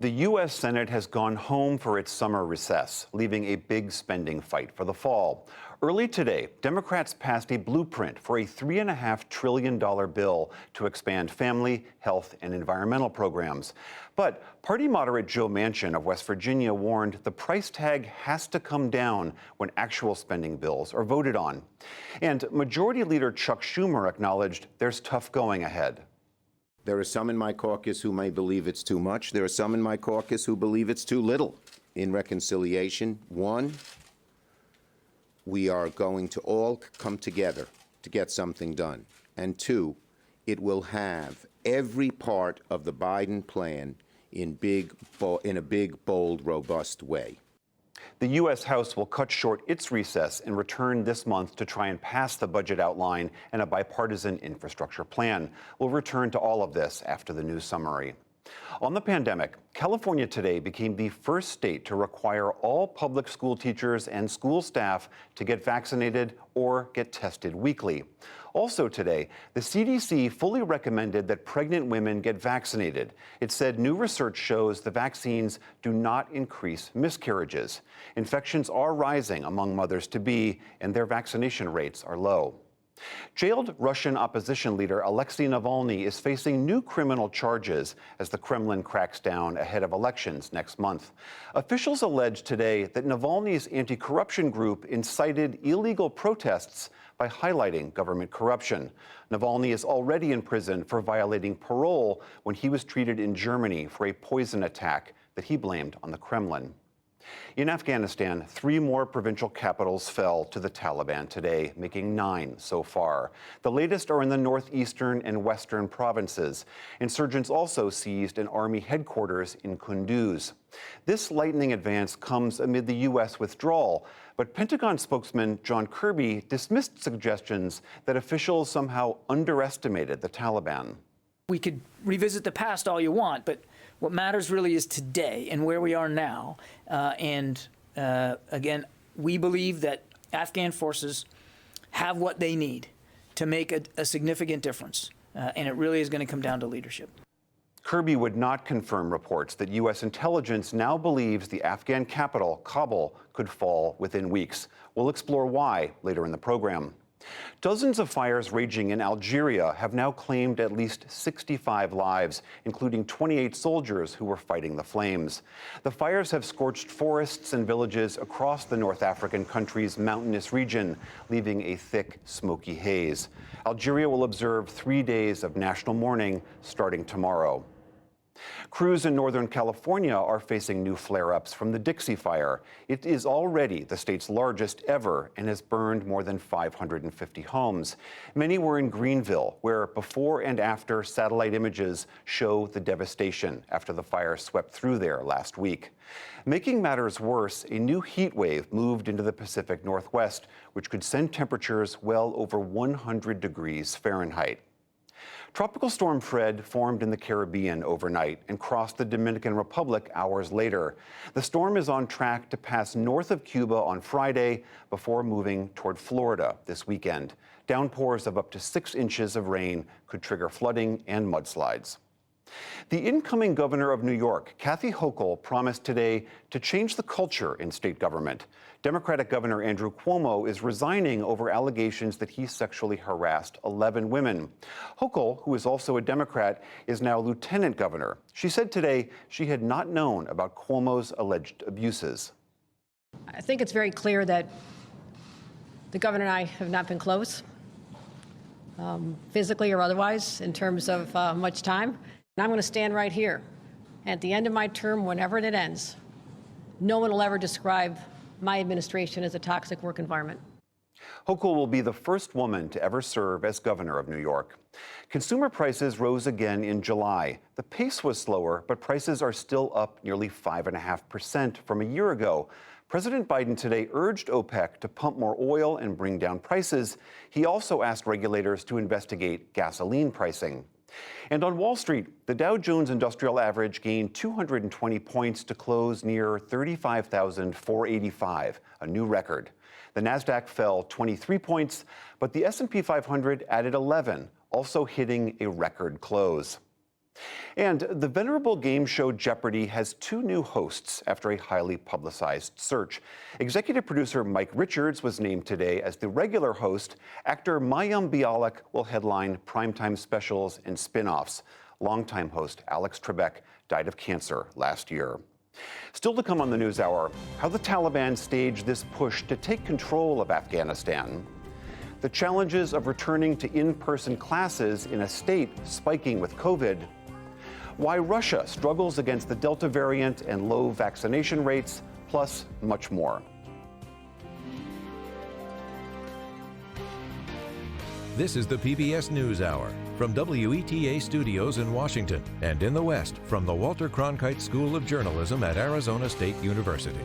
The U.S. Senate has gone home for its summer recess, leaving a big spending fight for the fall. Early today, Democrats passed a blueprint for a $3.5 trillion bill to expand family, health, and environmental programs. But party moderate Joe Manchin of West Virginia warned the price tag has to come down when actual spending bills are voted on. And Majority Leader Chuck Schumer acknowledged there's tough going ahead. There are some in my caucus who may believe it's too much. There are some in my caucus who believe it's too little. In reconciliation, one, we are going to all come together to get something done. And two, it will have every part of the Biden plan in a big, bold, robust way. The U.S. House will cut short its recess and return this month to try and pass the budget outline and a bipartisan infrastructure plan. We'll return to all of this after the news summary. On the pandemic, California today became the first state to require all public school teachers and school staff to get vaccinated or get tested weekly. Also today, the CDC fully recommended that pregnant women get vaccinated. It said new research shows the vaccines do not increase miscarriages. Infections are rising among mothers-to-be, and their vaccination rates are low. Jailed Russian opposition leader Alexei Navalny is facing new criminal charges as the Kremlin cracks down ahead of elections next month. Officials allege today that Navalny's anti-corruption group incited illegal protests by highlighting government corruption. Navalny is already in prison for violating parole when he was treated in Germany for a poison attack that he blamed on the Kremlin. In Afghanistan, 3 more provincial capitals fell to the Taliban today, making 9 so far. The latest are in the northeastern and western provinces. Insurgents also seized an army headquarters in Kunduz. This lightning advance comes amid the U.S. withdrawal, but Pentagon spokesman John Kirby dismissed suggestions that officials somehow underestimated the Taliban. We could revisit the past all you want, but what matters really is today and where we are now. Again, we believe that Afghan forces have what they need to make a significant difference. And it really is going to come down to leadership. Kirby would not confirm reports that U.S. intelligence now believes the Afghan capital, Kabul, could fall within weeks. We'll explore why later in the program. Dozens of fires raging in Algeria have now claimed at least 65 lives, including 28 soldiers who were fighting the flames. The fires have scorched forests and villages across the North African country's mountainous region, leaving a thick, smoky haze. Algeria will observe 3 days of national mourning starting tomorrow. Crews in Northern California are facing new flare-ups from the Dixie Fire. It is already the state's largest ever and has burned more than 550 homes. Many were in Greenville, where before and after satellite images show the devastation after the fire swept through there last week. Making matters worse, a new heat wave moved into the Pacific Northwest, which could send temperatures well over 100 degrees Fahrenheit. Tropical Storm Fred formed in the Caribbean overnight and crossed the Dominican Republic hours later. The storm is on track to pass north of Cuba on Friday before moving toward Florida this weekend. Downpours of up to 6 inches of rain could trigger flooding and mudslides. The incoming governor of New York, Kathy Hochul, promised today to change the culture in state government. Democratic Governor Andrew Cuomo is resigning over allegations that he sexually harassed 11 women. Hochul, who is also a Democrat, is now lieutenant governor. She said today she had not known about Cuomo's alleged abuses. I think it's very clear that the governor and I have not been close, physically or otherwise, in terms of much time. And I'm going to stand right here. At the end of my term, whenever it ends, no one will ever describe my administration as a toxic work environment. Hochul will be the first woman to ever serve as governor of New York. Consumer prices rose again in July. The pace was slower, but prices are still up nearly 5.5% from a year ago. President Biden today urged OPEC to pump more oil and bring down prices. He also asked regulators to investigate gasoline pricing. And on Wall Street, the Dow Jones Industrial Average gained 220 points to close near 35,485, a new record. The Nasdaq fell 23 points, but the S&P 500 added 11, also hitting a record close. And the venerable game show Jeopardy has 2 new hosts after a highly publicized search. Executive producer Mike Richards was named today as the regular host. Actor Mayim Bialik will headline primetime specials and spin-offs. Longtime host Alex Trebek died of cancer last year. Still to come on the NewsHour, how the Taliban staged this push to take control of Afghanistan. The challenges of returning to in-person classes in a state spiking with COVID. Why Russia struggles against the Delta variant and low vaccination rates, plus much more. This is the PBS NewsHour from WETA Studios in Washington and in the West from the Walter Cronkite School of Journalism at Arizona State University.